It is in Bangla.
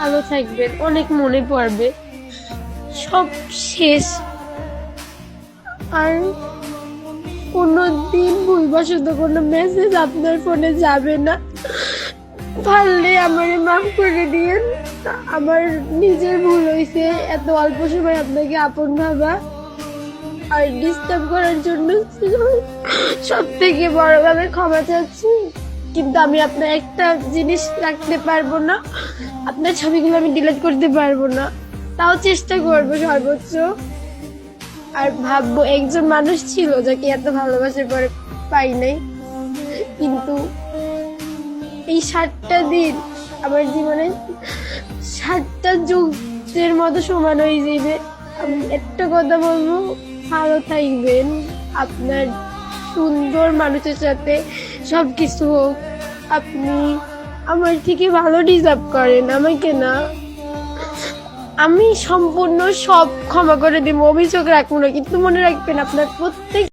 ভালো থাকবেন, অনেক মনে পড়বে। সব শেষ। আর কোনোদিন ভুলবশত কোনো মেসেজ আপনার ফোনে যাবে না। পারলে আমারে মাফ করে দিয়েন। আমার নিজের ভুল হয়েছে, এত অল্প সময় আপনাকে আপন ভাবা আর ডিস্টার্ব করার জন্য সব থেকে বড়ভাবে ক্ষমা চাচ্ছি। কিন্তু আমি আপনার একটা জিনিস রাখতে পারবো না, আপনার ছবিগুলো আমি ডিলিট করতে পারবো না, তাও চেষ্টা করবো সর্বোচ্চ। আর ভাববো একজন মানুষ ছিল যাকে এত ভালোবাসার পরে পাই নাই। কিন্তু এই 7টা দিন আমার জীবনে 7টা যুগের মতো সমান হয়ে যাবে। আমি একটা কথা বলবো, ভালো থাকবেন। আপনার সুন্দর মানুষের সাথে সবকিছু হোক। আপনি আমার থেকে ভালো ডিজার্ভ করেন, আমাকে না। আমি সম্পূর্ণ সব ক্ষমা করে দিব, অভিযোগ রাখবো না। কিন্তু মনে রাখবেন, আপনার প্রত্যেক